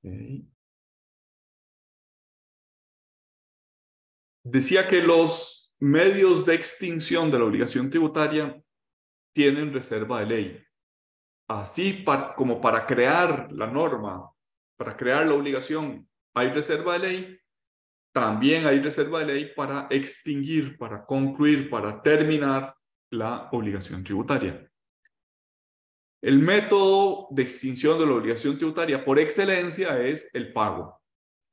Okay. Decía que los medios de extinción de la obligación tributaria tienen reserva de ley. Así como para crear la norma, para crear la obligación, hay reserva de ley, también hay reserva de ley para extinguir, para concluir, para terminar la obligación tributaria. El método de extinción de la obligación tributaria por excelencia es el pago,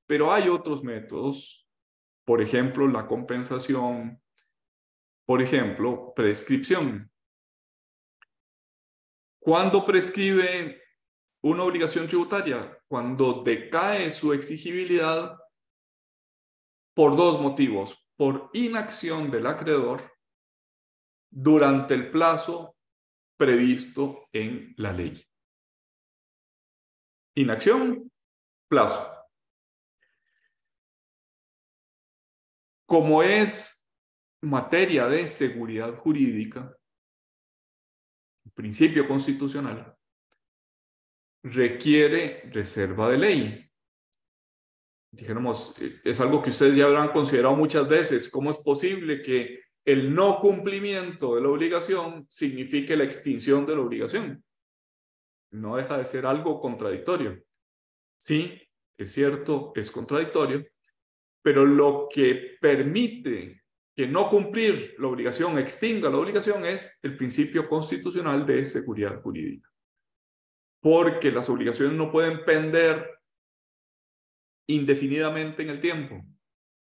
pero hay otros métodos, por ejemplo, la compensación, por ejemplo, prescripción. ¿Cuándo prescribe una obligación tributaria? Cuando decae su exigibilidad por dos motivos: por inacción del acreedor durante el plazo previsto en la ley. Inacción, plazo. Como es materia de seguridad jurídica, principio constitucional, requiere reserva de ley. Dijéramos, es algo que ustedes ya habrán considerado muchas veces. ¿Cómo es posible que el no cumplimiento de la obligación signifique la extinción de la obligación? No deja de ser algo contradictorio. Sí, es cierto, es contradictorio, pero lo que permite que no cumplir la obligación extinga la obligación es el principio constitucional de seguridad jurídica. Porque las obligaciones no pueden pender indefinidamente en el tiempo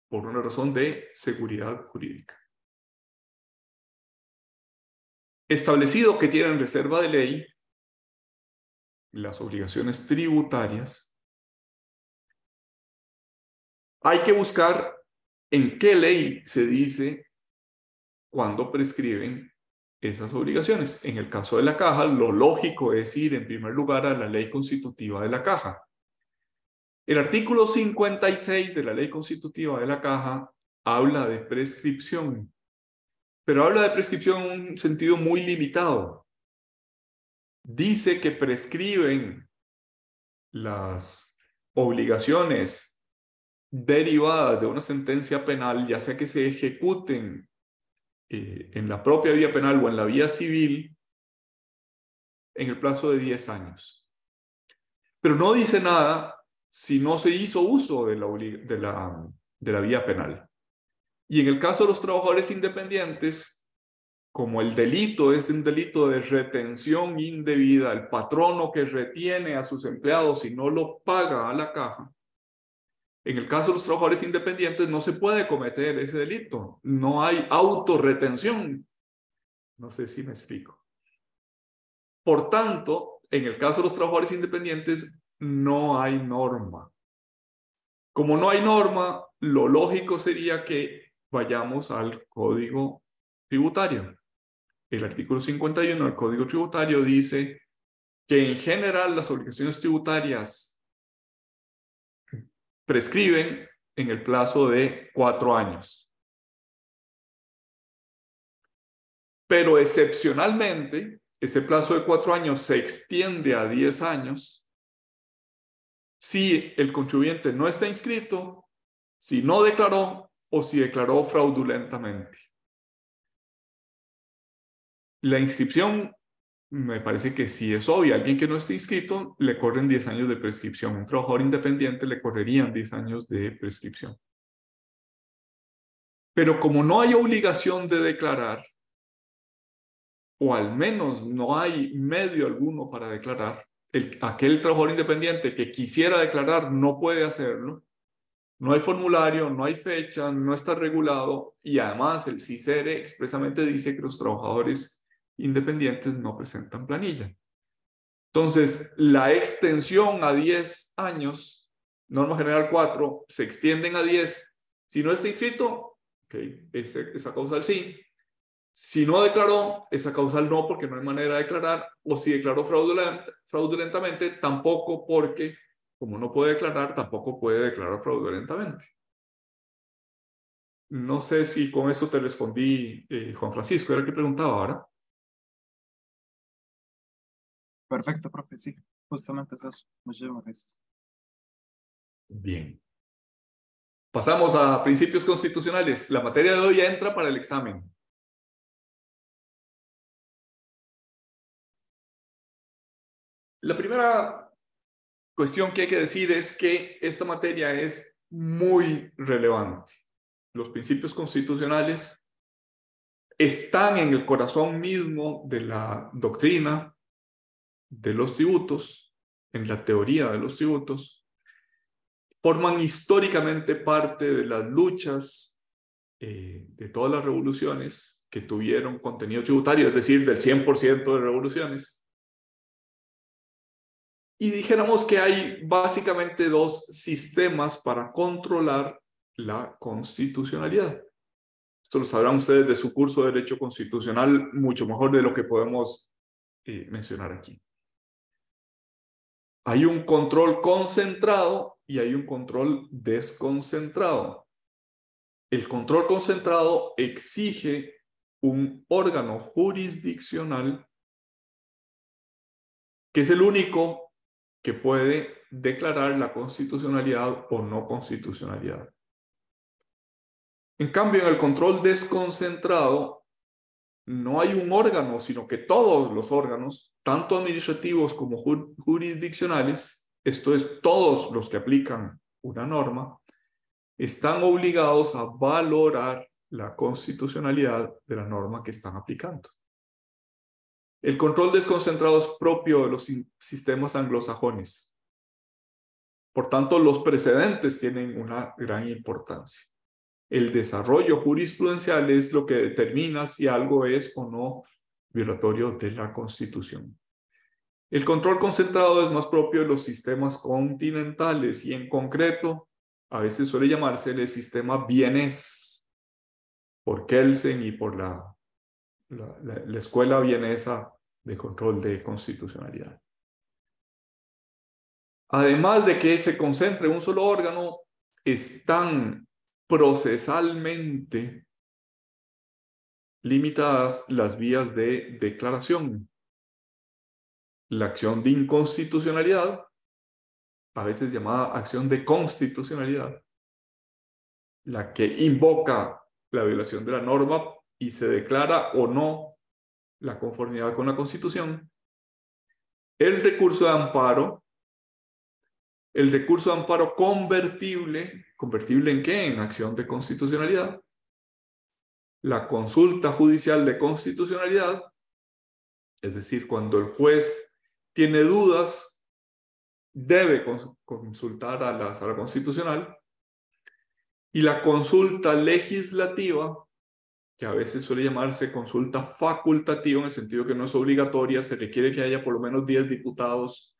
por una razón de seguridad jurídica. Establecido que tienen reserva de ley las obligaciones tributarias, hay que buscar en qué ley se dice cuándo prescriben esas obligaciones. En el caso de la caja, lo lógico es ir en primer lugar a la ley constitutiva de la caja. El artículo 56 de la ley constitutiva de la caja habla de prescripción, pero habla de prescripción en un sentido muy limitado. Dice que prescriben las obligaciones derivadas de una sentencia penal, ya sea que se ejecuten en la propia vía penal o en la vía civil, en el plazo de 10 años. Pero no dice nada si no se hizo uso de la vía penal. Y en el caso de los trabajadores independientes, como el delito es un delito de retención indebida, el patrono que retiene a sus empleados y no lo paga a la caja, en el caso de los trabajadores independientes no se puede cometer ese delito. No hay autorretención. No sé si me explico. Por tanto, en el caso de los trabajadores independientes no hay norma. Como no hay norma, lo lógico sería que vayamos al Código Tributario. El artículo 51 del Código Tributario dice que en general las obligaciones tributarias prescriben en el plazo de 4 años. Pero excepcionalmente, ese plazo de 4 años se extiende a 10 años si el contribuyente no está inscrito, si no declaró o si declaró fraudulentamente. La inscripción me parece que sí es obvia. Alguien que no esté inscrito le corren 10 años de prescripción. Un trabajador independiente le correrían 10 años de prescripción. Pero como no hay obligación de declarar, o al menos no hay medio alguno para declarar, aquel trabajador independiente que quisiera declarar no puede hacerlo. No hay formulario, no hay fecha, no está regulado y además el CICERE expresamente dice que los trabajadores independientes no presentan planilla. Entonces, la extensión a 10 años, norma general 4, se extienden a 10. Si no está inscrito, okay, esa causal sí. Si no declaró, esa causal no, porque no hay manera de declarar. O si declaró fraudulentamente, tampoco, porque como no puede declarar, tampoco puede declarar fraudulentamente. No sé si con eso te respondí, Juan Francisco, era el que preguntaba ahora. Perfecto, profe, sí, justamente es eso. Muchísimas gracias. Bien. Pasamos a principios constitucionales. La materia de hoy ya entra para el examen. La primera cuestión que hay que decir es que esta materia es muy relevante. Los principios constitucionales están en el corazón mismo de la doctrina de los tributos, en la teoría de los tributos, forman históricamente parte de las luchas de todas las revoluciones que tuvieron contenido tributario, es decir, del 100% de revoluciones. Y dijéramos que hay básicamente dos sistemas para controlar la constitucionalidad. Esto lo sabrán ustedes de su curso de Derecho Constitucional mucho mejor de lo que podemos mencionar aquí. Hay un control concentrado y hay un control desconcentrado. El control concentrado exige un órgano jurisdiccional que es el único que puede declarar la constitucionalidad o no constitucionalidad. En cambio, en el control desconcentrado no hay un órgano, sino que todos los órganos, tanto administrativos como jurisdiccionales, esto es, todos los que aplican una norma, están obligados a valorar la constitucionalidad de la norma que están aplicando. El control desconcentrado es propio de los sistemas anglosajones. Por tanto, los precedentes tienen una gran importancia. El desarrollo jurisprudencial es lo que determina si algo es o no violatorio de la Constitución. El control concentrado es más propio de los sistemas continentales y en concreto a veces suele llamarse el sistema vienés por Kelsen y por la escuela vienesa de control de constitucionalidad. Además de que se concentra en un solo órgano, están procesalmente limitadas las vías de declaración. La acción de inconstitucionalidad, a veces llamada acción de constitucionalidad, la que invoca la violación de la norma y se declara o no la conformidad con la Constitución. El recurso de amparo convertible, ¿convertible en qué? En acción de constitucionalidad. La consulta judicial de constitucionalidad, es decir, cuando el juez tiene dudas, debe consultar a la Sala Constitucional. Y la consulta legislativa, que a veces suele llamarse consulta facultativa, en el sentido que no es obligatoria, se requiere que haya por lo menos 10 diputados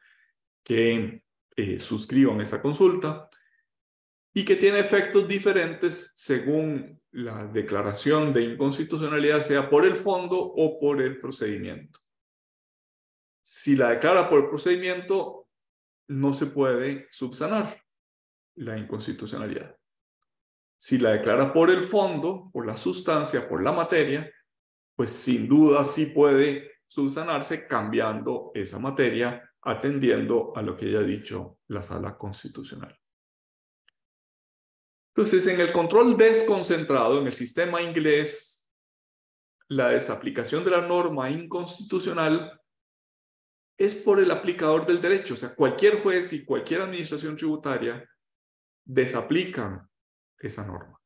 que suscriban esa consulta y que tiene efectos diferentes según la declaración de inconstitucionalidad, sea por el fondo o por el procedimiento. Si la declara por el procedimiento, no se puede subsanar la inconstitucionalidad. Si la declara por el fondo, por la sustancia, por la materia, pues sin duda sí puede subsanarse cambiando esa materia, atendiendo a lo que ya ha dicho la Sala Constitucional. Entonces, en el control desconcentrado, en el sistema inglés, la desaplicación de la norma inconstitucional es por el aplicador del derecho. O sea, cualquier juez y cualquier administración tributaria desaplican esa norma.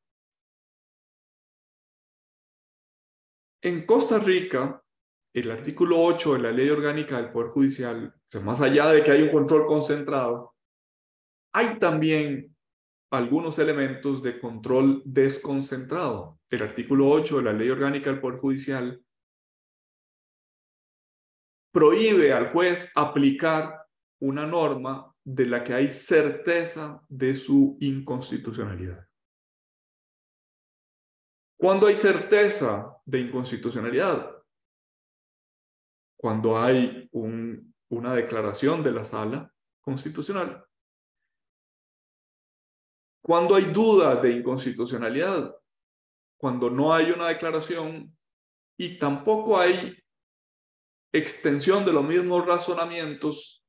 En Costa Rica, el artículo 8 de la Ley Orgánica del Poder Judicial, o sea, más allá de que hay un control concentrado, hay también algunos elementos de control desconcentrado. El artículo 8 de la Ley Orgánica del Poder Judicial prohíbe al juez aplicar una norma de la que hay certeza de su inconstitucionalidad. ¿Cuándo hay certeza de inconstitucionalidad? Cuando hay una declaración de la Sala Constitucional. Cuando hay duda de inconstitucionalidad, cuando no hay una declaración y tampoco hay extensión de los mismos razonamientos,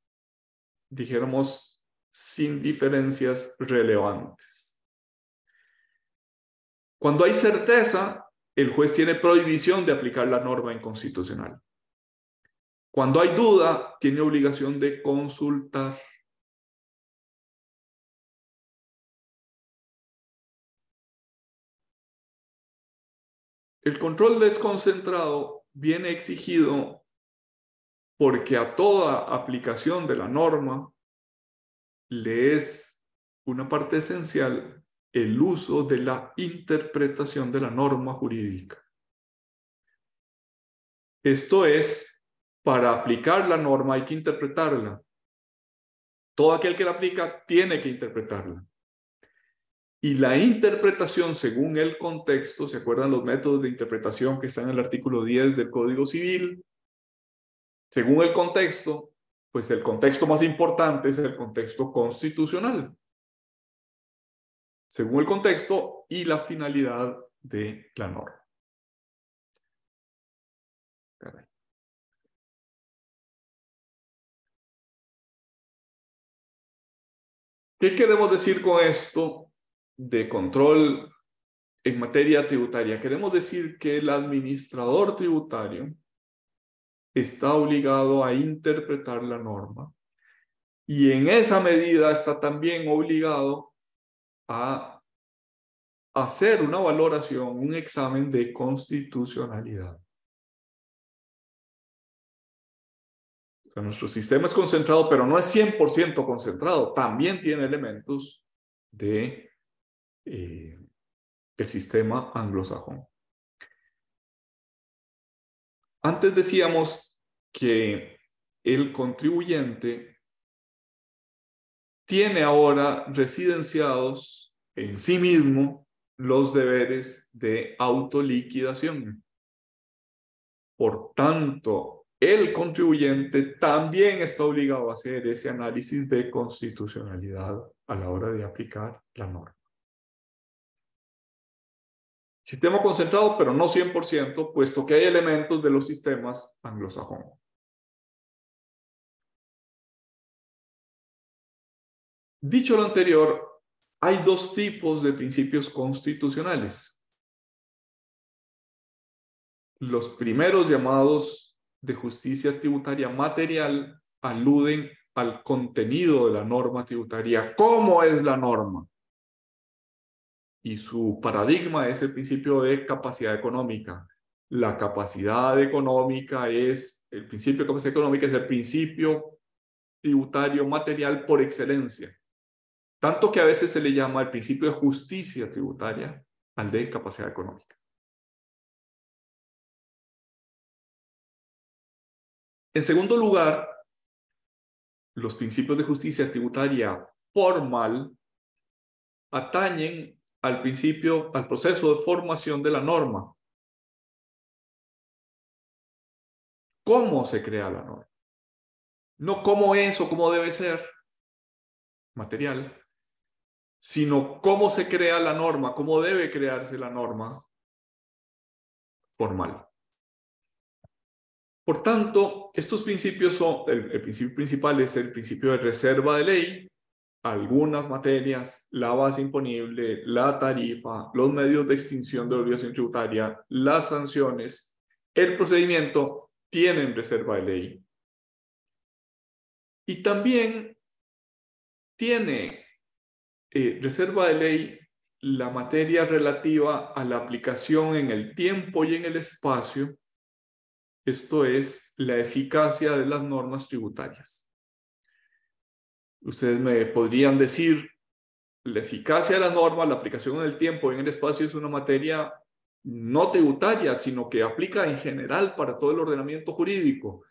dijéramos, sin diferencias relevantes. Cuando hay certeza, el juez tiene prohibición de aplicar la norma inconstitucional. Cuando hay duda, tiene obligación de consultar. El control desconcentrado viene exigido porque a toda aplicación de la norma le es una parte esencial el uso de la interpretación de la norma jurídica. Esto es, para aplicar la norma hay que interpretarla. Todo aquel que la aplica tiene que interpretarla. Y la interpretación según el contexto, ¿se acuerdan los métodos de interpretación que están en el artículo 10 del Código Civil? Según el contexto, pues el contexto más importante es el contexto constitucional. Según el contexto y la finalidad de la norma. ¿Qué queremos decir con esto de control en materia tributaria? Queremos decir que el administrador tributario está obligado a interpretar la norma y en esa medida está también obligado a hacer una valoración, un examen de constitucionalidad. O sea, nuestro sistema es concentrado, pero no es 100% concentrado. También tiene elementos de el sistema anglosajón. Antes decíamos que el contribuyente tiene ahora residenciados en sí mismo los deberes de autoliquidación. Por tanto, el contribuyente también está obligado a hacer ese análisis de constitucionalidad a la hora de aplicar la norma. Sistema concentrado, pero no 100%, puesto que hay elementos de los sistemas anglosajón. Dicho lo anterior, hay dos tipos de principios constitucionales. Los primeros, llamados de justicia tributaria material, aluden al contenido de la norma tributaria. ¿Cómo es la norma? Y su paradigma es el principio de capacidad económica. La capacidad económica es, el principio de capacidad económica es el principio tributario material por excelencia. Tanto que a veces se le llama el principio de justicia tributaria al de capacidad económica. En segundo lugar, los principios de justicia tributaria formal atañen al principio, al proceso de formación de la norma. ¿Cómo se crea la norma? No cómo es o cómo debe ser material, sino cómo se crea la norma, cómo debe crearse la norma formal. Por tanto, estos principios son, el principio principal es el principio de reserva de ley, algunas materias, la base imponible, la tarifa, los medios de extinción de la obligación tributaria, las sanciones, el procedimiento tienen reserva de ley. Y también tiene reserva de ley la materia relativa a la aplicación en el tiempo y en el espacio, esto es, la eficacia de las normas tributarias. Ustedes me podrían decir, la eficacia de la norma, la aplicación en el tiempo y en el espacio es una materia no tributaria, sino que aplica en general para todo el ordenamiento jurídico.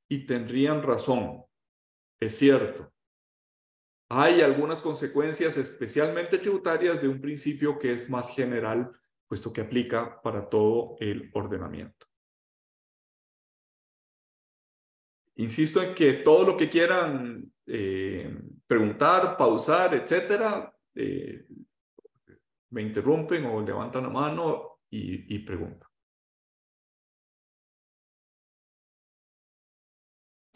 Y tendrían razón, es cierto. Hay algunas consecuencias especialmente tributarias de un principio que es más general, puesto que aplica para todo el ordenamiento. Insisto en que todo lo que quieran preguntar, pausar, etcétera, me interrumpen o levantan la mano y preguntan.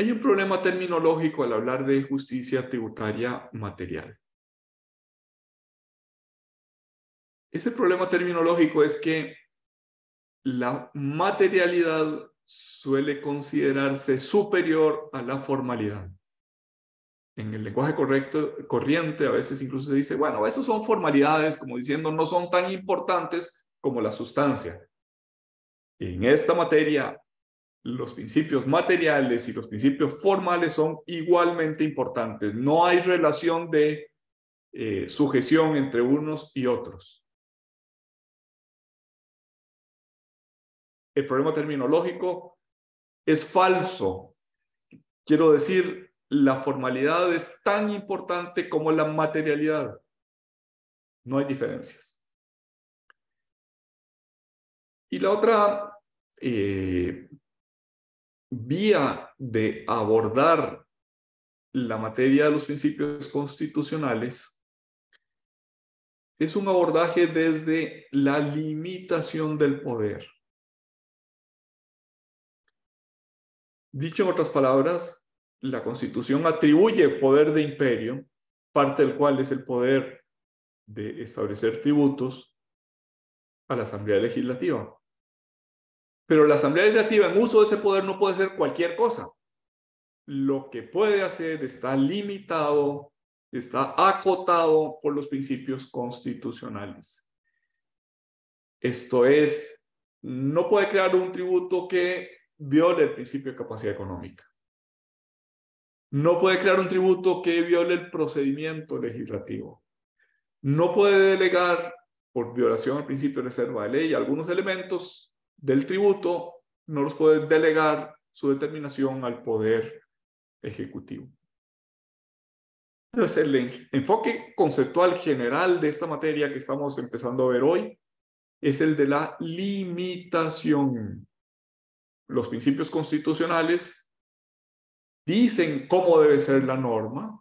Hay un problema terminológico al hablar de justicia tributaria material. Ese problema terminológico es que la materialidad suele considerarse superior a la formalidad. En el lenguaje corriente a veces incluso se dice, bueno, esos son formalidades, como diciendo, no son tan importantes como la sustancia. En esta materia, los principios materiales y los principios formales son igualmente importantes. No hay relación de sujeción entre unos y otros. El problema terminológico es falso. Quiero decir, la formalidad es tan importante como la materialidad. No hay diferencias. Y la otra vía de abordar la materia de los principios constitucionales es un abordaje desde la limitación del poder. Dicho en otras palabras, la Constitución atribuye poder de imperio, parte del cual es el poder de establecer tributos, a la Asamblea Legislativa. Pero la Asamblea Legislativa en uso de ese poder no puede ser cualquier cosa. Lo que puede hacer está limitado, está acotado por los principios constitucionales. Esto es, no puede crear un tributo que viole el principio de capacidad económica. No puede crear un tributo que viole el procedimiento legislativo. No puede delegar, por violación al principio de reserva de ley, algunos elementos del tributo, no los puede delegar su determinación al poder ejecutivo. Entonces, el enfoque conceptual general de esta materia que estamos empezando a ver hoy es el de la limitación. Los principios constitucionales dicen cómo debe ser la norma: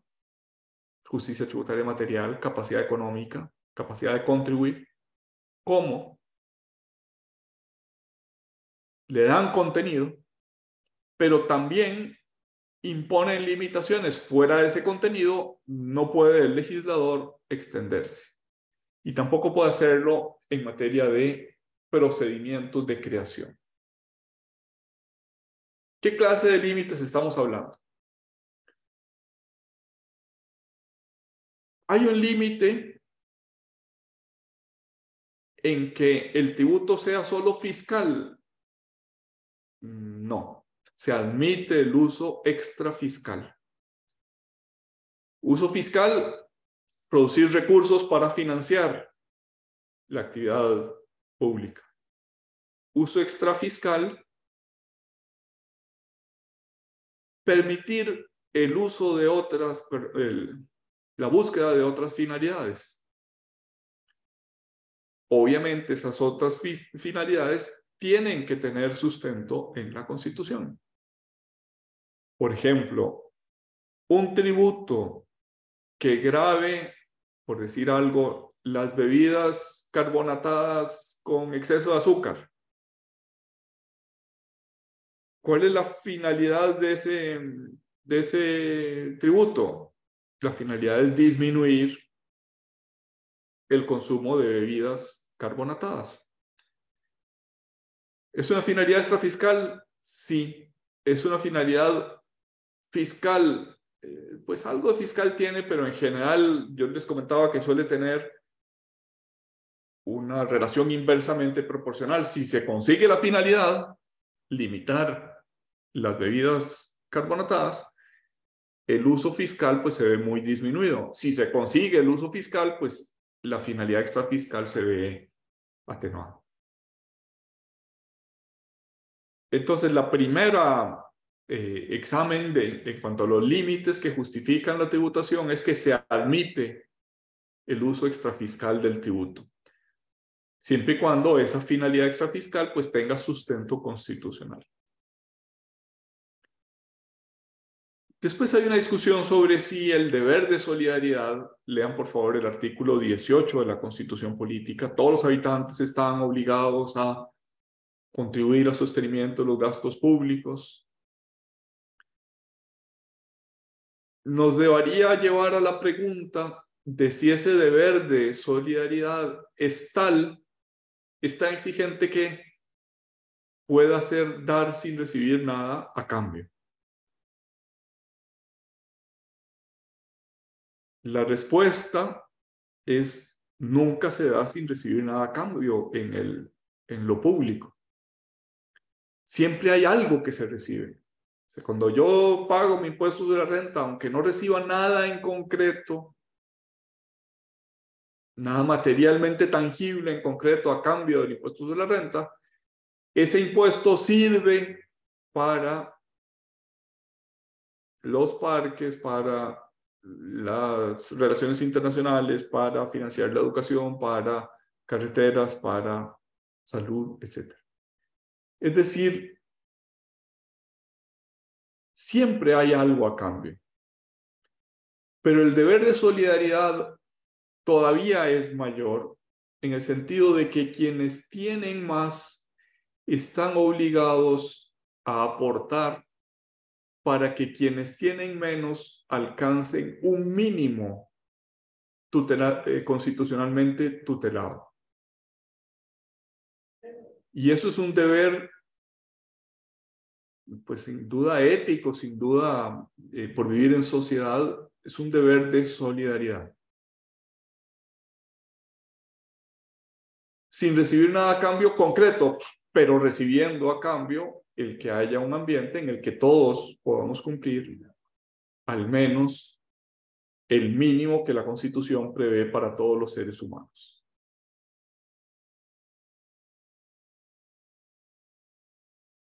justicia tributaria material, capacidad económica, capacidad de contribuir. ¿Cómo? Le dan contenido, pero también imponen limitaciones. Fuera de ese contenido, no puede el legislador extenderse. Y tampoco puede hacerlo en materia de procedimientos de creación. ¿Qué clase de límites estamos hablando? Hay un límite en que el tributo sea solo fiscal. No, se admite el uso extrafiscal. Uso fiscal: producir recursos para financiar la actividad pública. Uso extrafiscal: permitir el uso de otras, la búsqueda de otras finalidades. Obviamente esas otras finalidades tienen que tener sustento en la Constitución. Por ejemplo, un tributo que grave, por decir algo, las bebidas carbonatadas con exceso de azúcar. ¿Cuál es la finalidad de ese tributo? La finalidad es disminuir el consumo de bebidas carbonatadas. ¿Es una finalidad extrafiscal? Sí. ¿Es una finalidad fiscal? Pues algo de fiscal tiene, pero en general yo les comentaba que suele tener una relación inversamente proporcional. Si se consigue la finalidad, limitar las bebidas carbonatadas, el uso fiscal pues se ve muy disminuido. Si se consigue el uso fiscal, pues la finalidad extrafiscal se ve atenuada. Entonces, la primera examen en cuanto a los límites que justifican la tributación es que se admite el uso extrafiscal del tributo, siempre y cuando esa finalidad extrafiscal pues tenga sustento constitucional. Después hay una discusión sobre si el deber de solidaridad, lean por favor el artículo 18 de la Constitución Política, todos los habitantes están obligados a contribuir al sostenimiento de los gastos públicos. nos debería llevar a la pregunta de si ese deber de solidaridad es tan exigente que pueda hacer dar sin recibir nada a cambio. La respuesta es nunca se da sin recibir nada a cambio en lo público. Siempre hay algo que se recibe. O sea, cuando yo pago mi impuesto de la renta, aunque no reciba nada en concreto, nada materialmente tangible en concreto a cambio del impuesto de la renta, ese impuesto sirve para los parques, para las relaciones internacionales, para financiar la educación, para carreteras, para salud, etc. Es decir, siempre hay algo a cambio. Pero el deber de solidaridad todavía es mayor en el sentido de que quienes tienen más están obligados a aportar para que quienes tienen menos alcancen un mínimo constitucionalmente tutelado. Y eso es un deber, pues sin duda ético, sin duda por vivir en sociedad, es un deber de solidaridad. Sin recibir nada a cambio concreto, pero recibiendo a cambio el que haya un ambiente en el que todos podamos cumplir al menos el mínimo que la Constitución prevé para todos los seres humanos.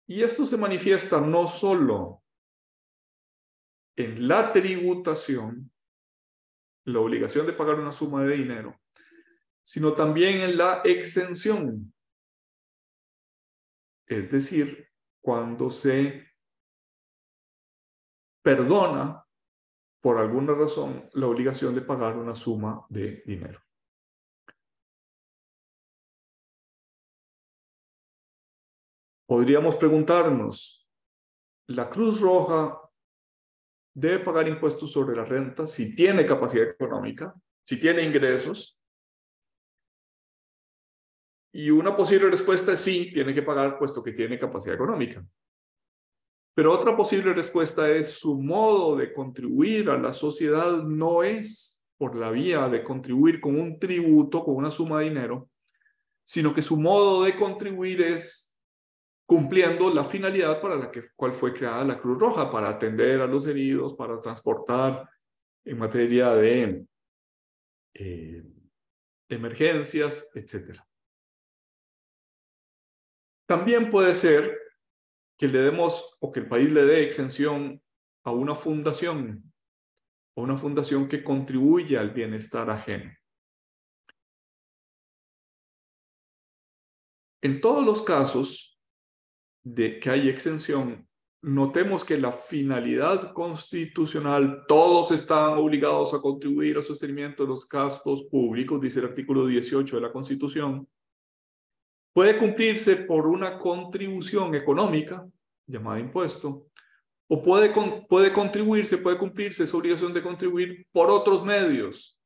Y esto se manifiesta no solo en la tributación, la obligación de pagar una suma de dinero, sino también en la exención. Es decir, cuando se perdona por alguna razón la obligación de pagar una suma de dinero. Podríamos preguntarnos, ¿la Cruz Roja debe pagar impuestos sobre la renta si tiene capacidad económica, si tiene ingresos? Y una posible respuesta es sí, tiene que pagar puesto que tiene capacidad económica. Pero otra posible respuesta es su modo de contribuir a la sociedad no es por la vía de contribuir con un tributo, con una suma de dinero, sino que su modo de contribuir es cumpliendo la finalidad para la cual fue creada la Cruz Roja, para atender a los heridos, para transportar en materia de emergencias, etc. También puede ser que le demos o que el país le dé exención a una fundación o una fundación que contribuye al bienestar ajeno. En todos los casos de que hay exención, notemos que la finalidad constitucional, todos están obligados a contribuir al sostenimiento de los gastos públicos, dice el artículo 18 de la Constitución, puede cumplirse por una contribución económica, llamada impuesto, o puede cumplirse esa obligación de contribuir por otros medios.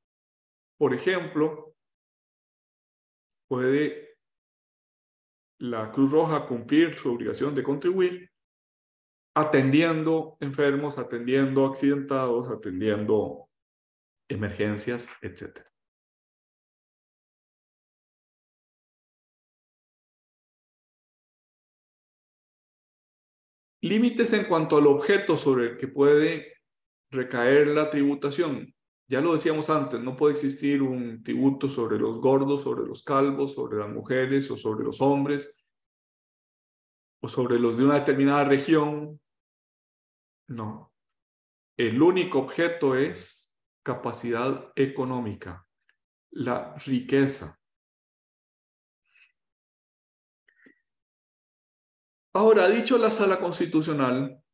Por ejemplo, puede la Cruz Roja cumplir su obligación de contribuir atendiendo enfermos, atendiendo accidentados, atendiendo emergencias, etc. Límites en cuanto al objeto sobre el que puede recaer la tributación. Ya lo decíamos antes, no puede existir un tributo sobre los gordos, sobre los calvos, sobre las mujeres o sobre los hombres o sobre los de una determinada región. No. El único objeto es capacidad económica, la riqueza. Ahora, ha dicho la Sala Constitucional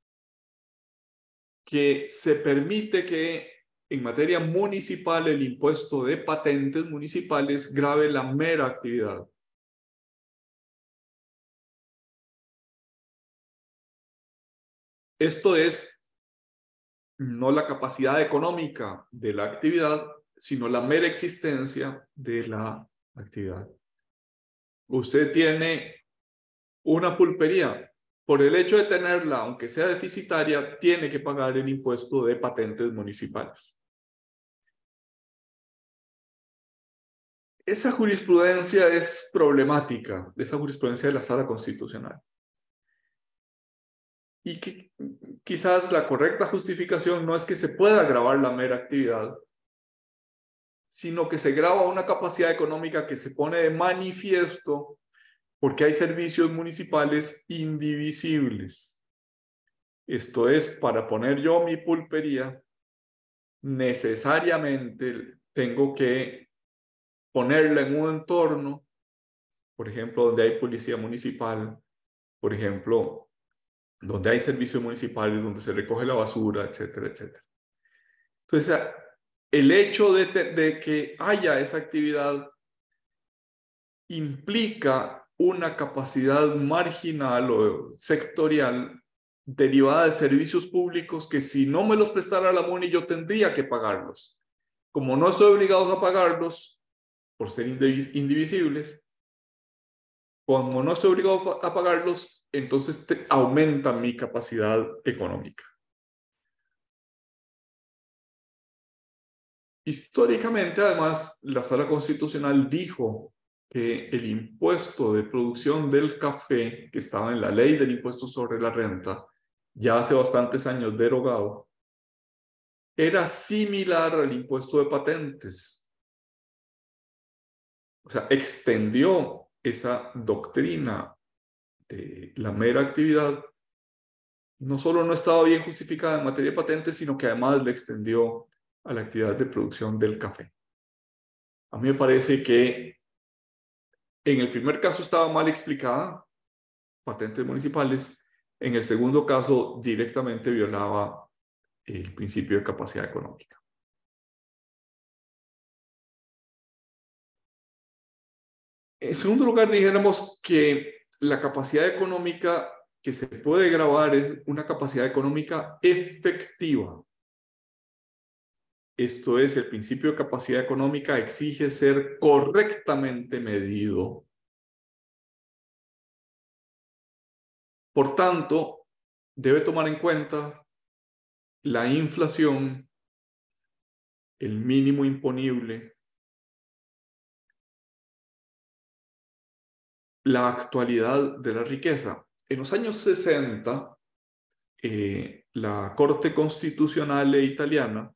que se permite que en materia municipal el impuesto de patentes municipales grave la mera actividad. Esto es no la capacidad económica de la actividad, sino la mera existencia de la actividad. Usted tiene una pulpería. Por el hecho de tenerla, aunque sea deficitaria, tiene que pagar el impuesto de patentes municipales. Esa jurisprudencia es problemática, esa jurisprudencia de la Sala Constitucional. Y que quizás la correcta justificación no es que se pueda gravar la mera actividad, sino que se grava una capacidad económica que se pone de manifiesto porque hay servicios municipales indivisibles. Esto es, para poner yo mi pulpería, necesariamente tengo que ponerla en un entorno, por ejemplo, donde hay policía municipal, por ejemplo, donde hay servicios municipales, donde se recoge la basura, etcétera, etcétera. Entonces, el hecho de que haya esa actividad implica una capacidad marginal o sectorial derivada de servicios públicos que si no me los prestara la MUNI yo tendría que pagarlos. Como no estoy obligado a pagarlos por ser indivisibles, como no estoy obligado a pagarlos, entonces aumenta mi capacidad económica. Históricamente, además, la Sala Constitucional dijo que el impuesto de producción del café, que estaba en la ley del impuesto sobre la renta, ya hace bastantes años derogado, era similar al impuesto de patentes. O sea, extendió esa doctrina de la mera actividad. No solo no estaba bien justificada en materia de patentes, sino que además le extendió a la actividad de producción del café. A mí me parece que en el primer caso estaba mal explicada, patentes municipales. En el segundo caso, directamente violaba el principio de capacidad económica. En segundo lugar, dijéramos que la capacidad económica que se puede grabar es una capacidad económica efectiva. Esto es, el principio de capacidad económica exige ser correctamente medido. Por tanto, debe tomar en cuenta la inflación, el mínimo imponible, la actualidad de la riqueza. En los años 60, la Corte Constitucional italiana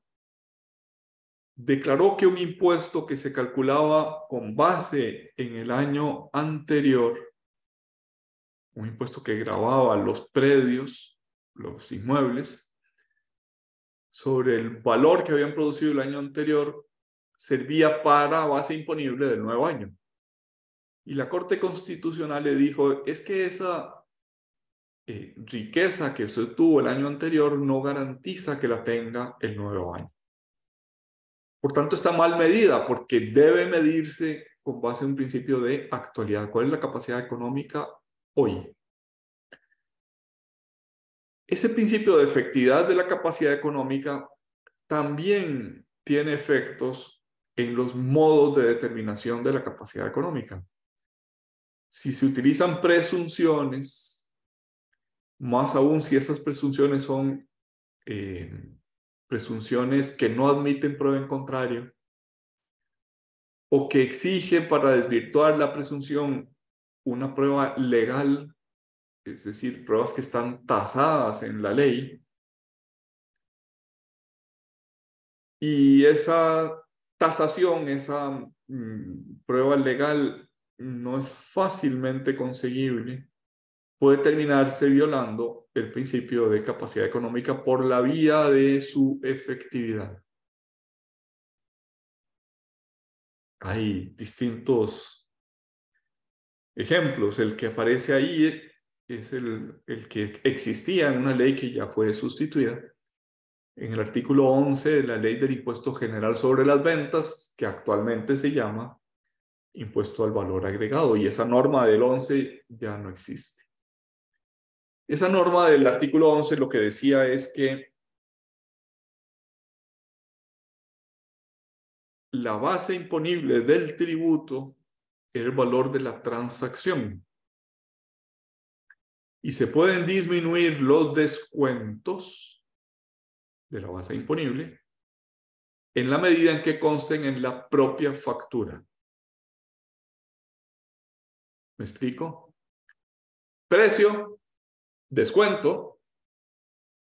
declaró que un impuesto que se calculaba con base en el año anterior, un impuesto que gravaba los predios, los inmuebles, sobre el valor que habían producido el año anterior, servía para base imponible del nuevo año. Y la Corte Constitucional le dijo, es que esa riqueza que usted tuvo el año anterior no garantiza que la tenga el nuevo año. Por tanto, está mal medida porque debe medirse con base en un principio de actualidad. ¿Cuál es la capacidad económica hoy? Ese principio de efectividad de la capacidad económica también tiene efectos en los modos de determinación de la capacidad económica. Si se utilizan presunciones, más aún si esas presunciones son presunciones que no admiten prueba en contrario, o que exigen para desvirtuar la presunción una prueba legal, es decir, pruebas que están tasadas en la ley, y esa tasación, esa prueba legal no es fácilmente conseguible, puede terminarse violando el principio de capacidad económica por la vía de su efectividad. Hay distintos ejemplos. El que aparece ahí es el que existía en una ley que ya fue sustituida. En el artículo 11 de la Ley del Impuesto General sobre las Ventas, que actualmente se llama Impuesto al Valor Agregado, y esa norma del 11 ya no existe. Esa norma del artículo 11 lo que decía es que la base imponible del tributo es el valor de la transacción. Y se pueden disminuir los descuentos de la base imponible en la medida en que consten en la propia factura. ¿Me explico? Precio, descuento,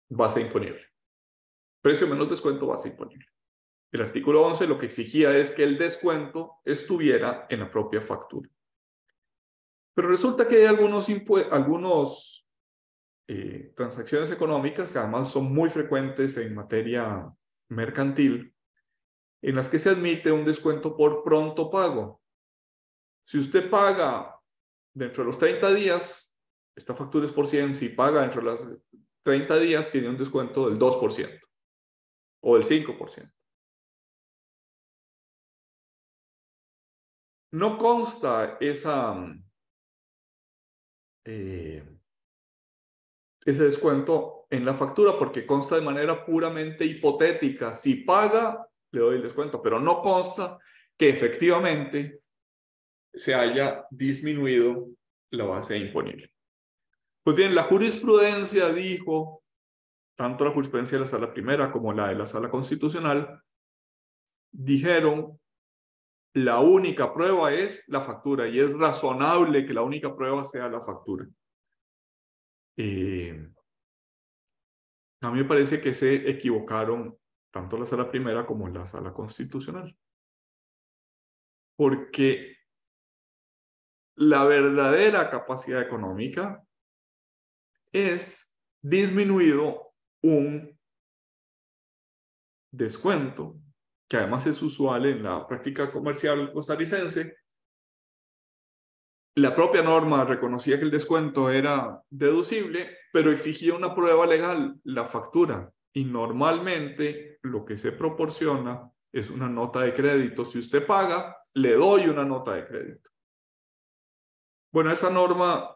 base imponible. Precio menos descuento, base imponible. El artículo 11 lo que exigía es que el descuento estuviera en la propia factura. Pero resulta que hay algunos transacciones económicas que además son muy frecuentes en materia mercantil, en las que se admite un descuento por pronto pago. Si usted paga dentro de los 30 días, esta factura es por 100, si paga dentro de los 30 días, tiene un descuento del 2% o del 5%. No consta ese descuento en la factura porque consta de manera puramente hipotética. Si paga, le doy el descuento, pero no consta que efectivamente se haya disminuido la base imponible. Pues bien, la jurisprudencia dijo, tanto la jurisprudencia de la Sala Primera como la de la Sala Constitucional, dijeron, la única prueba es la factura y es razonable que la única prueba sea la factura. A mí me parece que se equivocaron tanto la Sala Primera como la Sala Constitucional. Porque la verdadera capacidad económica es disminuido un descuento, que además es usual en la práctica comercial costarricense. La propia norma reconocía que el descuento era deducible, pero exigía una prueba legal, la factura. Y normalmente lo que se proporciona es una nota de crédito. Si usted paga, le doy una nota de crédito. Bueno, esa norma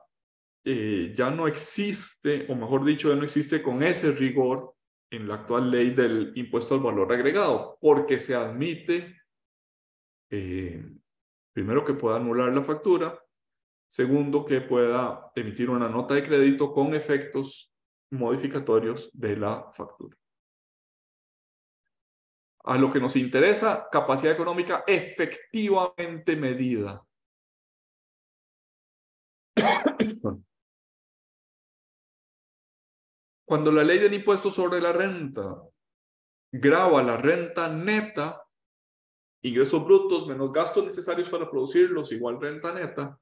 ya no existe, o mejor dicho, ya no existe con ese rigor en la actual ley del impuesto al valor agregado, porque se admite, primero, que pueda anular la factura, segundo, que pueda emitir una nota de crédito con efectos modificatorios de la factura. A lo que nos interesa, capacidad económica efectivamente medida. Cuando la ley del impuesto sobre la renta grava la renta neta, ingresos brutos menos gastos necesarios para producirlos igual renta neta,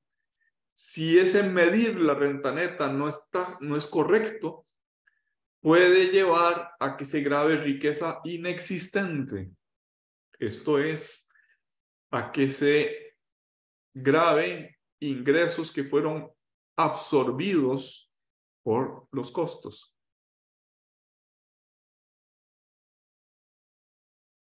si ese medir la renta neta no es correcto, puede llevar a que se grave riqueza inexistente. Esto es, a que se graben ingresos que fueron absorbidos por los costos.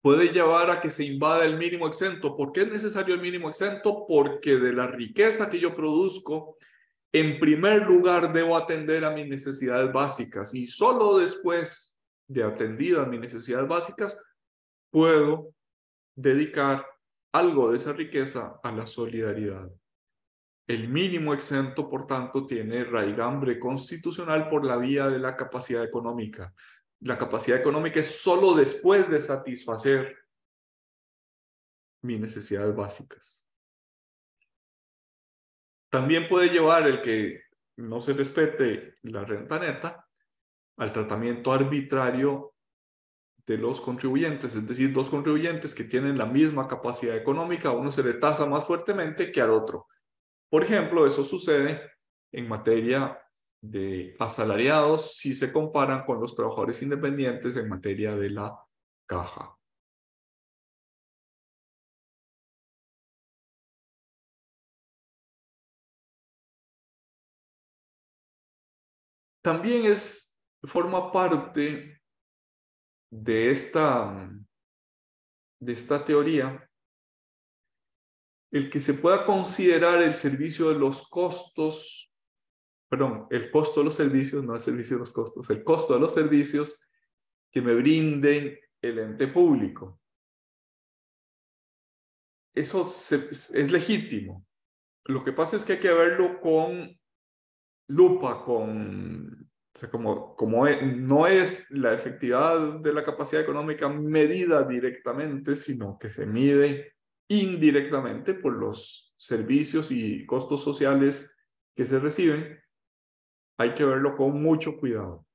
Puede llevar a que se invada el mínimo exento. ¿Por qué es necesario el mínimo exento? Porque de la riqueza que yo produzco, en primer lugar debo atender a mis necesidades básicas y solo después de atendidas mis necesidades básicas puedo dedicar algo de esa riqueza a la solidaridad. El mínimo exento, por tanto, tiene raigambre constitucional por la vía de la capacidad económica. La capacidad económica es solo después de satisfacer mis necesidades básicas. También puede llevar el que no se respete la renta neta al tratamiento arbitrario de los contribuyentes, es decir, dos contribuyentes que tienen la misma capacidad económica, a uno se le tasa más fuertemente que al otro. Por ejemplo, eso sucede en materia de asalariados si se comparan con los trabajadores independientes en materia de la caja. También forma parte de esta teoría el que se pueda considerar el servicio de los costos, perdón, el costo de los servicios, no el servicio de los costos, el costo de los servicios que me brinden el ente público. eso es legítimo. Lo que pasa es que hay que verlo con lupa, o sea, como no es la efectividad de la capacidad económica medida directamente, sino que se mide indirectamente por los servicios y costos sociales que se reciben. Hay que verlo con mucho cuidado.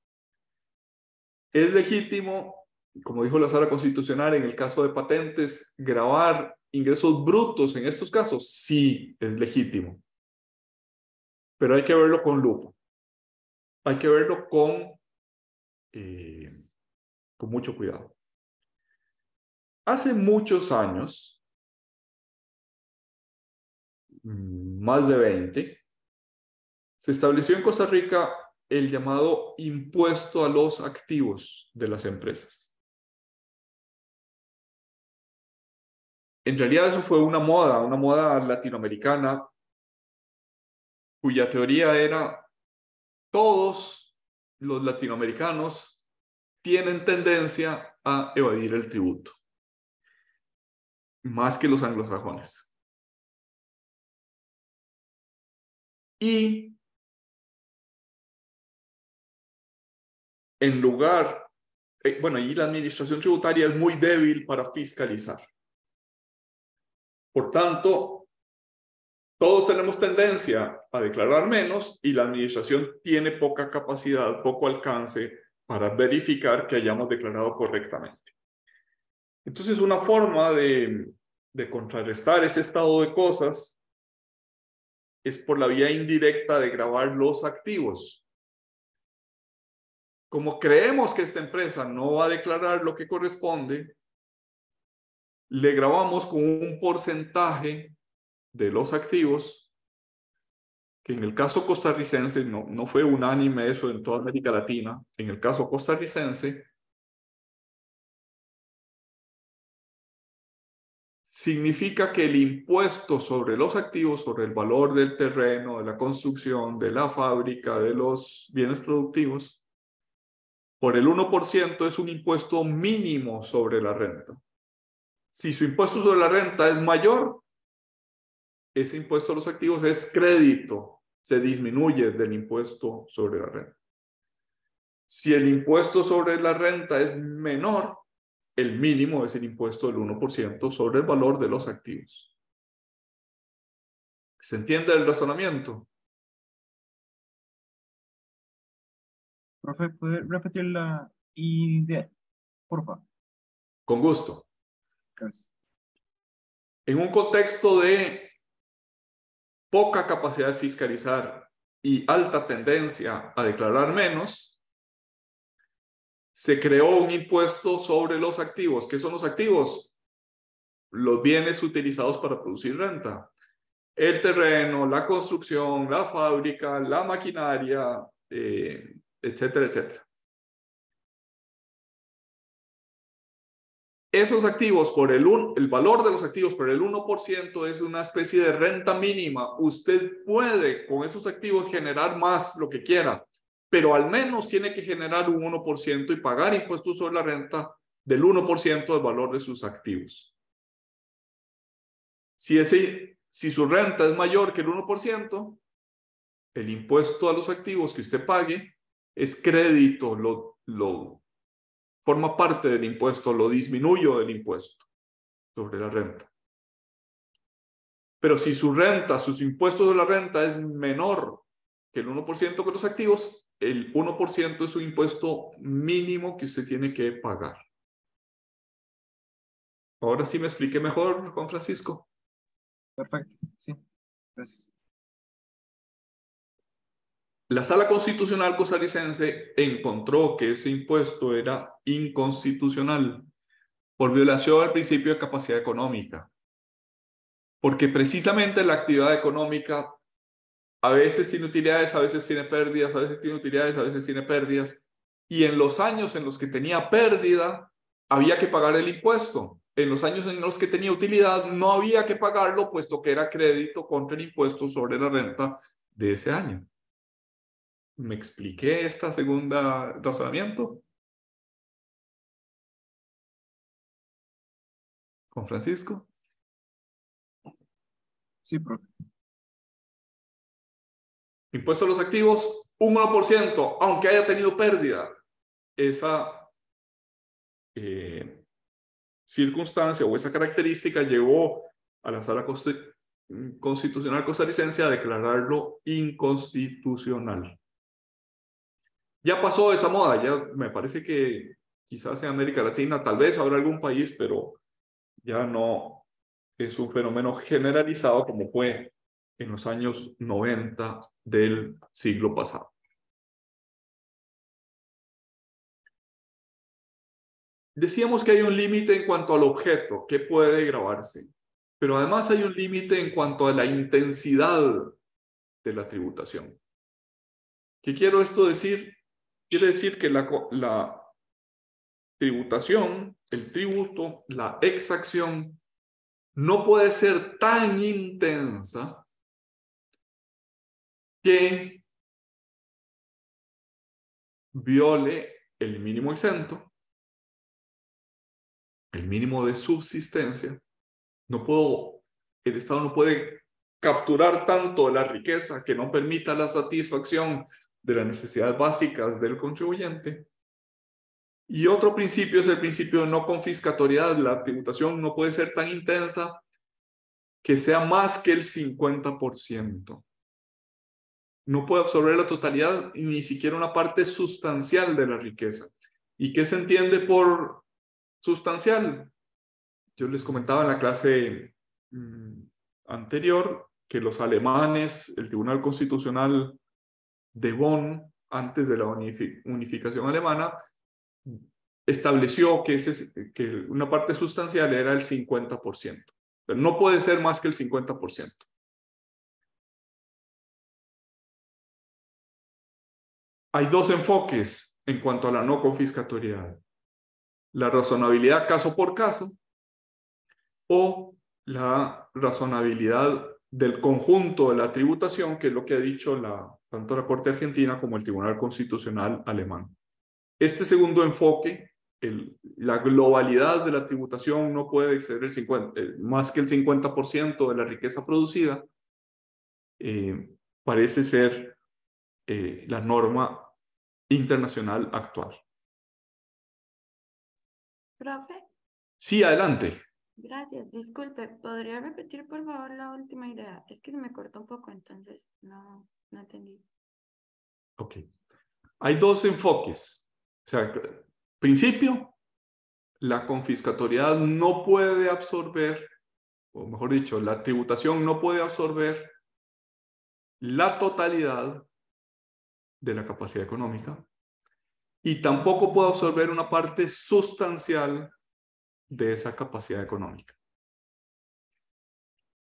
Es legítimo, como dijo la Sala Constitucional, en el caso de patentes, gravar ingresos brutos en estos casos. Sí, es legítimo. Pero hay que verlo con lupa. Hay que verlo con mucho cuidado. Hace muchos años, más de 20, se estableció en Costa Rica el llamado impuesto a los activos de las empresas. En realidad eso fue una moda latinoamericana, cuya teoría era: todos los latinoamericanos tienen tendencia a evadir el tributo, más que los anglosajones. Y en lugar, y la administración tributaria es muy débil para fiscalizar. Por tanto, todos tenemos tendencia a declarar menos y la administración tiene poca capacidad, poco alcance para verificar que hayamos declarado correctamente. Entonces, una forma de contrarrestar ese estado de cosas es por la vía indirecta de gravar los activos. Como creemos que esta empresa no va a declarar lo que corresponde, le gravamos con un porcentaje de los activos, que en el caso costarricense no fue unánime eso en toda América Latina. En el caso costarricense, significa que el impuesto sobre los activos, sobre el valor del terreno, de la construcción, de la fábrica, de los bienes productivos, por el 1% es un impuesto mínimo sobre la renta. Si su impuesto sobre la renta es mayor, ese impuesto a los activos es crédito, se disminuye del impuesto sobre la renta. Si el impuesto sobre la renta es menor, el mínimo es el impuesto del 1% sobre el valor de los activos. ¿Se entiende el razonamiento? Profe, ¿puede repetir la idea? Por favor. Con gusto. Gracias. En un contexto de poca capacidad de fiscalizar y alta tendencia a declarar menos, se creó un impuesto sobre los activos. ¿Qué son los activos? Los bienes utilizados para producir renta. El terreno, la construcción, la fábrica, la maquinaria, etcétera, etcétera. Esos activos, el valor de los activos por el 1% es una especie de renta mínima. Usted puede con esos activos generar más lo que quiera, pero al menos tiene que generar un 1% y pagar impuestos sobre la renta del 1% del valor de sus activos. Si su renta es mayor que el 1%, el impuesto a los activos que usted pague es crédito, forma parte del impuesto, lo disminuyo del impuesto sobre la renta. Pero si sus impuestos de la renta es menor que el 1% con los activos, el 1% es un impuesto mínimo que usted tiene que pagar. Ahora sí me expliqué mejor, Juan Francisco. Perfecto, sí. Gracias. La Sala Constitucional costarricense encontró que ese impuesto era inconstitucional por violación al principio de capacidad económica. Porque precisamente la actividad económica a veces tiene utilidades, a veces tiene pérdidas, a veces tiene utilidades, a veces tiene pérdidas. Y en los años en los que tenía pérdida, había que pagar el impuesto. En los años en los que tenía utilidad, no había que pagarlo, puesto que era crédito contra el impuesto sobre la renta de ese año. ¿Me expliqué esta segunda razonamiento? ¿Con Francisco? Sí, profe. Impuesto a los activos, un 1%, aunque haya tenido pérdida. Esa circunstancia o esa característica llevó a la Sala Constitucional costarricense a declararlo inconstitucional. Ya pasó esa moda, ya me parece que quizás en América Latina, tal vez habrá algún país, pero ya no es un fenómeno generalizado como fue en los años 90 del siglo pasado. Decíamos que hay un límite en cuanto al objeto que puede grabarse, pero además hay un límite en cuanto a la intensidad de la tributación. ¿Qué quiero esto decir? Quiere decir que la tributación, el tributo, la exacción, no puede ser tan intensa que viole el mínimo exento, el mínimo de subsistencia. El Estado no puede capturar tanto la riqueza que no permita la satisfacción de las necesidades básicas del contribuyente. Y otro principio es el principio de no confiscatoriedad. La tributación no puede ser tan intensa que sea más que el 50%. No puede absorber la totalidad, ni siquiera una parte sustancial de la riqueza. ¿Y qué se entiende por sustancial? Yo les comentaba en la clase anterior que los alemanes, el Tribunal Constitucional de Bonn, antes de la unificación alemana, estableció que una parte sustancial era el 50%. Pero no puede ser más que el 50%. Hay dos enfoques en cuanto a la no confiscatoriedad. La razonabilidad caso por caso o la razonabilidad del conjunto de la tributación, que es lo que ha dicho tanto la Corte Argentina como el Tribunal Constitucional alemán. Este segundo enfoque, la globalidad de la tributación no puede exceder más que el 50% de la riqueza producida, parece ser la norma internacional actual. Profe, Sí, adelante. gracias. Disculpe, ¿podría repetir por favor la última idea? Es que se me cortó un poco, entonces no entendí. Ok. Hay dos enfoques. O sea, principio, la confiscatoriedad no puede absorber, o mejor dicho, la tributación no puede absorber la totalidad de la capacidad económica y tampoco puede absorber una parte sustancial de esa capacidad económica.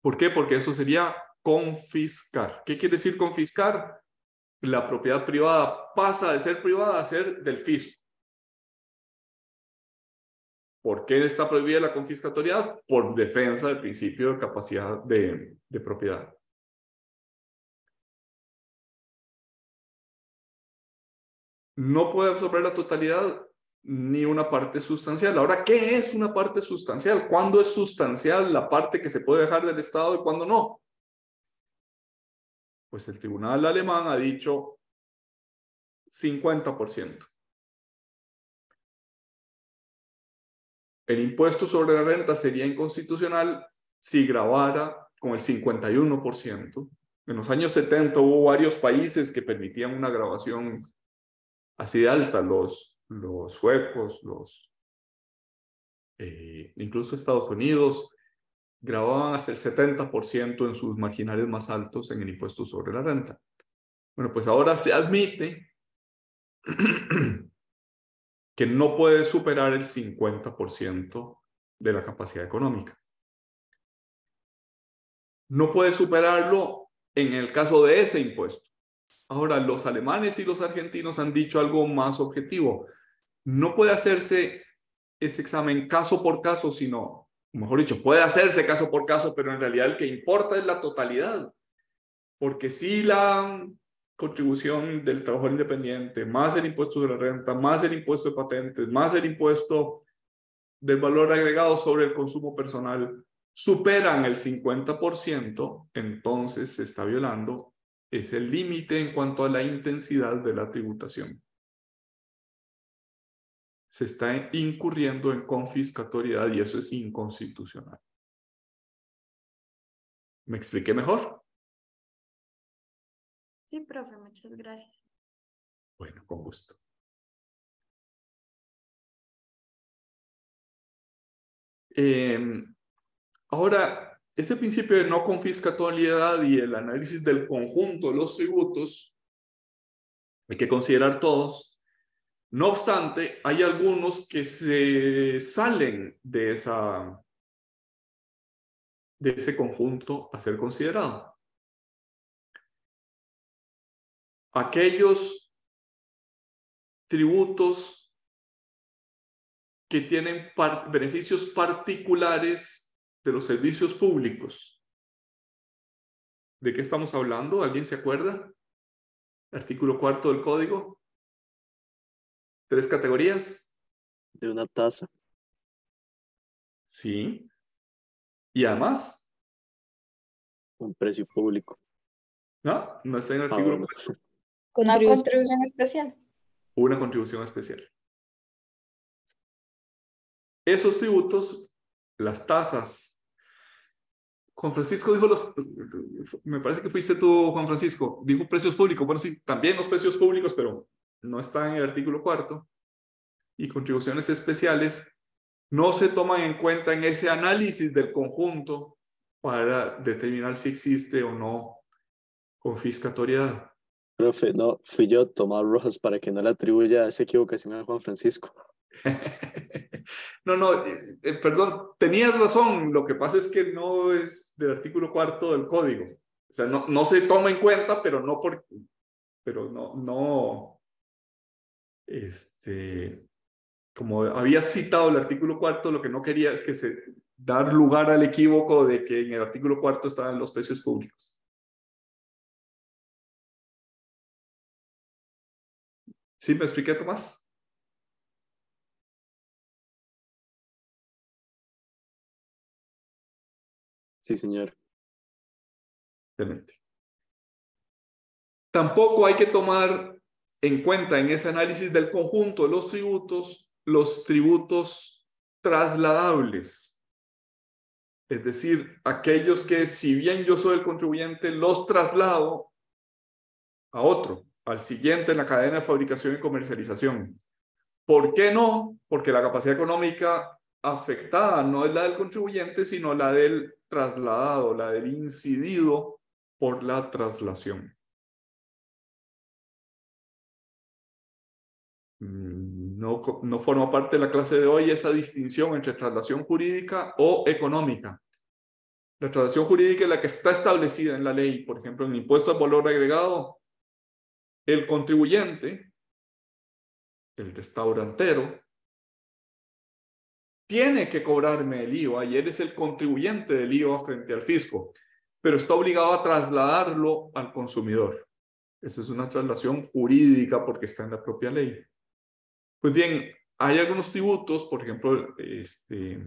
¿Por qué? Porque eso sería confiscar. ¿Qué quiere decir confiscar? La propiedad privada pasa de ser privada a ser del fisco. ¿Por qué está prohibida la confiscatoriedad? Por defensa del principio de capacidad de propiedad. No puede absorber la totalidad ni una parte sustancial. Ahora, ¿qué es una parte sustancial? ¿Cuándo es sustancial la parte que se puede dejar del Estado y cuándo no? Pues el tribunal alemán ha dicho 50%. El impuesto sobre la renta sería inconstitucional si gravara con el 51%. En los años 70 hubo varios países que permitían una gravación así de alta, los suecos, incluso Estados Unidos, gravaban hasta el 70% en sus marginales más altos en el impuesto sobre la renta. Bueno, pues ahora se admite que no puede superar el 50% de la capacidad económica. No puede superarlo en el caso de ese impuesto. Ahora, los alemanes y los argentinos han dicho algo más objetivo. No puede hacerse ese examen caso por caso, sino, mejor dicho, puede hacerse caso por caso, pero en realidad el que importa es la totalidad. Porque si la contribución del trabajador independiente, más el impuesto de la renta, más el impuesto de patentes, más el impuesto del valor agregado sobre el consumo personal, superan el 50%, entonces se está violando ese límite en cuanto a la intensidad de la tributación. Se está incurriendo en confiscatoriedad y eso es inconstitucional. ¿Me expliqué mejor? Sí, profe, muchas gracias. Bueno, con gusto. Ahora, ese principio de no confiscatoriedad y el análisis del conjunto de los tributos, hay que considerar todos. No obstante, hay algunos que se salen de ese conjunto a ser considerado. Aquellos tributos que tienen beneficios particulares de los servicios públicos. ¿De qué estamos hablando? ¿Alguien se acuerda? Artículo 4 del Código. 3 categorías. De una tasa. Sí. Y además. Un precio público. No, no está en el artículo 4. Una contribución especial. Una contribución especial. Esos tributos, las tasas. Juan Francisco dijo me parece que fuiste tú, Juan Francisco, dijo precios públicos. Bueno, sí, también los precios públicos, pero no está en el artículo 4. Y contribuciones especiales no se toman en cuenta en ese análisis del conjunto para determinar si existe o no confiscatoriedad. Profe, no, fui yo, Tomás Rojas, para que no le atribuya esa equivocación a Juan Francisco. No, perdón, tenías razón, lo que pasa es que no es del artículo 4 del código, o sea, no se toma en cuenta, pero no, como había citado el artículo 4, lo que no quería es que dar lugar al equívoco de que en el artículo 4 estaban los precios públicos. ¿Sí me expliqué, Tomás? Sí, señor. Excelente. Tampoco hay que tomar en cuenta en ese análisis del conjunto de los tributos trasladables. Es decir, aquellos que si bien yo soy el contribuyente, los traslado a otro, al siguiente en la cadena de fabricación y comercialización. ¿Por qué no? Porque la capacidad económica afectada no es la del contribuyente, sino la del trasladado, la del incidido por la traslación. No forma parte de la clase de hoy esa distinción entre traslación jurídica o económica. La traslación jurídica es la que está establecida en la ley. Por ejemplo, en el impuesto al valor agregado, el contribuyente, el restaurantero, tiene que cobrarme el IVA y él es el contribuyente del IVA frente al fisco, pero está obligado a trasladarlo al consumidor. Esa es una traslación jurídica porque está en la propia ley. Pues bien, hay algunos tributos, por ejemplo, se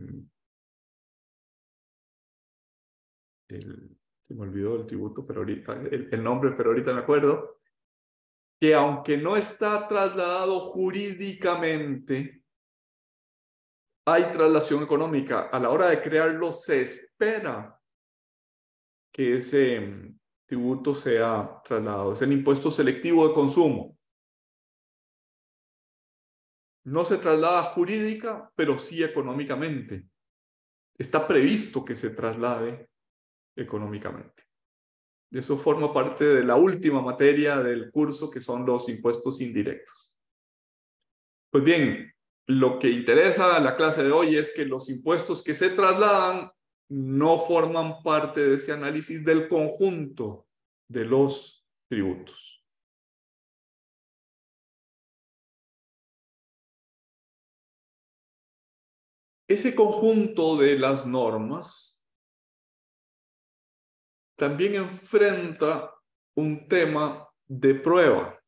me olvidó el tributo, pero ahorita, el nombre, pero ahorita me acuerdo, que aunque no está trasladado jurídicamente, hay traslación económica. A la hora de crearlo, se espera que ese tributo sea trasladado. Es el impuesto selectivo de consumo. No se traslada jurídica, pero sí económicamente. Está previsto que se traslade económicamente. Eso forma parte de la última materia del curso, que son los impuestos indirectos. Pues bien, lo que interesa a la clase de hoy es que los impuestos que se trasladan no forman parte de ese análisis del conjunto de los tributos. Ese conjunto de las normas también enfrenta un tema de prueba.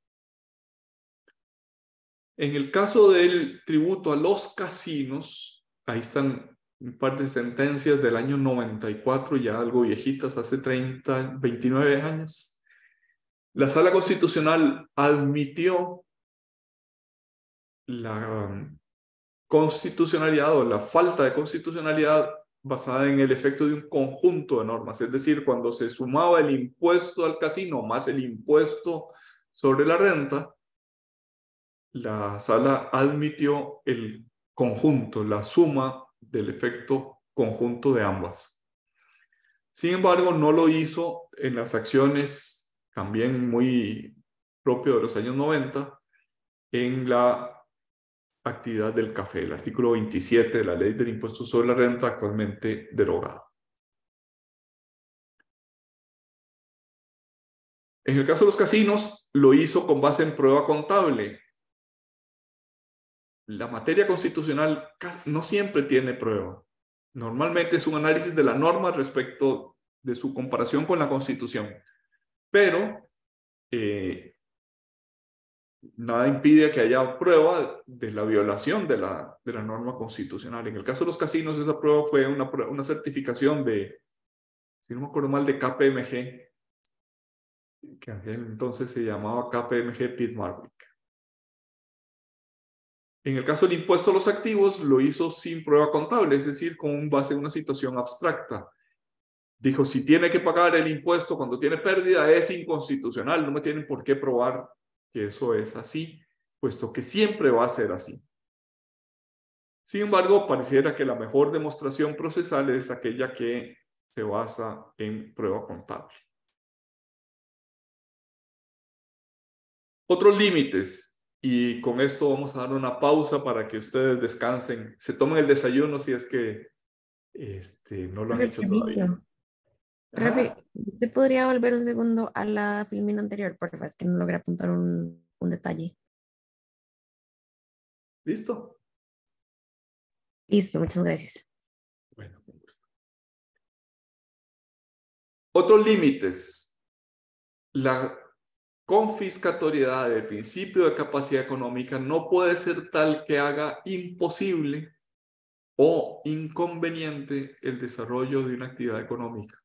En el caso del tributo a los casinos, ahí están un par de sentencias del año 94, ya algo viejitas, hace 29 años. La Sala Constitucional admitió la constitucionalidad o la falta de constitucionalidad basada en el efecto de un conjunto de normas, es decir, cuando se sumaba el impuesto al casino más el impuesto sobre la renta, la sala admitió el conjunto, la suma del efecto conjunto de ambas. Sin embargo, no lo hizo en las acciones, también muy propio de los años 90, en la actividad del café, el artículo 27 de la Ley del Impuesto sobre la Renta, actualmente derogado. En el caso de los casinos, lo hizo con base en prueba contable. La materia constitucional no siempre tiene prueba. Normalmente es un análisis de la norma respecto de su comparación con la Constitución. Pero nada impide que haya prueba de la violación de la norma constitucional. En el caso de los casinos, esa prueba fue una certificación de, si no me acuerdo mal, de KPMG, que entonces se llamaba KPMG Pitt Marwick. En el caso del impuesto a los activos, lo hizo sin prueba contable, es decir, con base en una situación abstracta. Dijo, si tiene que pagar el impuesto cuando tiene pérdida, es inconstitucional, no me tienen por qué probar que eso es así, puesto que siempre va a ser así. Sin embargo, pareciera que la mejor demostración procesal es aquella que se basa en prueba contable. Otros límites, y con esto vamos a dar una pausa para que ustedes descansen, se tomen el desayuno si es que no lo han hecho todavía. Rafi, ¿se podría volver un segundo a la filmina anterior? Por favor, es que no logré apuntar un detalle. ¿Listo? Listo, muchas gracias. Bueno, con gusto. Otros límites. La confiscatoriedad del principio de capacidad económica no puede ser tal que haga imposible o inconveniente el desarrollo de una actividad económica.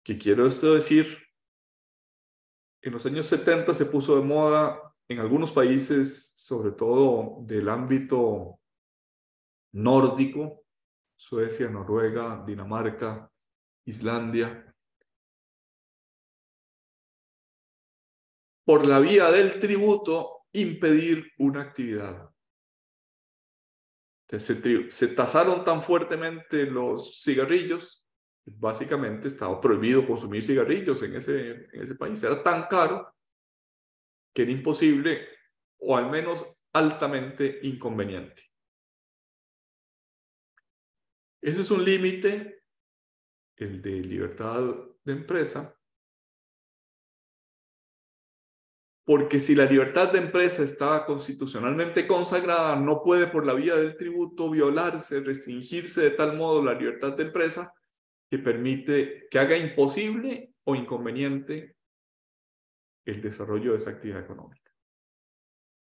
¿Qué quiero esto decir? En los años 70 se puso de moda en algunos países, sobre todo del ámbito nórdico, Suecia, Noruega, Dinamarca, Islandia, por la vía del tributo, impedir una actividad. Se tasaron tan fuertemente los cigarrillos, básicamente estaba prohibido consumir cigarrillos en ese país. Era tan caro que era imposible, o al menos altamente inconveniente. Ese es un límite, el de libertad de empresa, porque si la libertad de empresa está constitucionalmente consagrada, no puede por la vía del tributo violarse, restringirse de tal modo la libertad de empresa que permite, que haga imposible o inconveniente el desarrollo de esa actividad económica.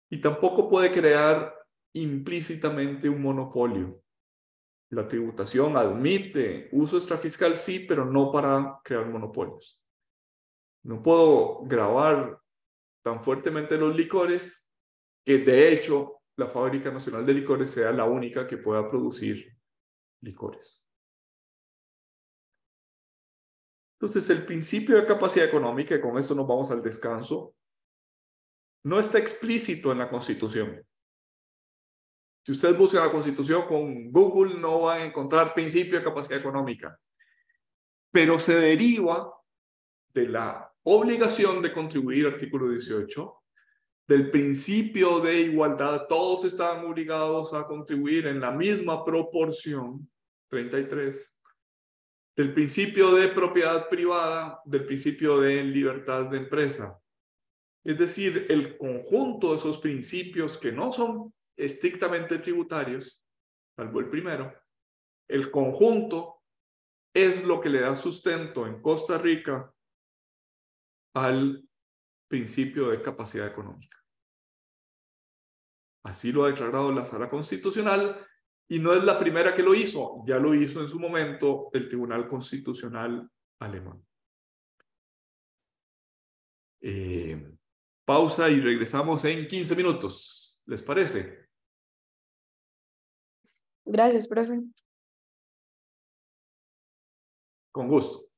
Y tampoco puede crear implícitamente un monopolio. La tributación admite uso extrafiscal, sí, pero no para crear monopolios. No puedo gravar tan fuertemente los licores que de hecho la Fábrica Nacional de Licores sea la única que pueda producir licores. Entonces, el principio de capacidad económica, y con esto nos vamos al descanso, no está explícito en la Constitución. Si ustedes buscan la Constitución con Google, no van a encontrar principio de capacidad económica. Pero se deriva de la obligación de contribuir, artículo 18, del principio de igualdad. Todos estaban obligados a contribuir en la misma proporción, 33, del principio de propiedad privada, del principio de libertad de empresa. Es decir, el conjunto de esos principios que no son estrictamente tributarios, salvo el primero, el conjunto es lo que le da sustento en Costa Rica al principio de capacidad económica. Así lo ha declarado la Sala Constitucional y no es la primera que lo hizo, ya lo hizo en su momento el Tribunal Constitucional alemán. Pausa y regresamos en 15 minutos. ¿Les parece? Gracias, profe. Con gusto.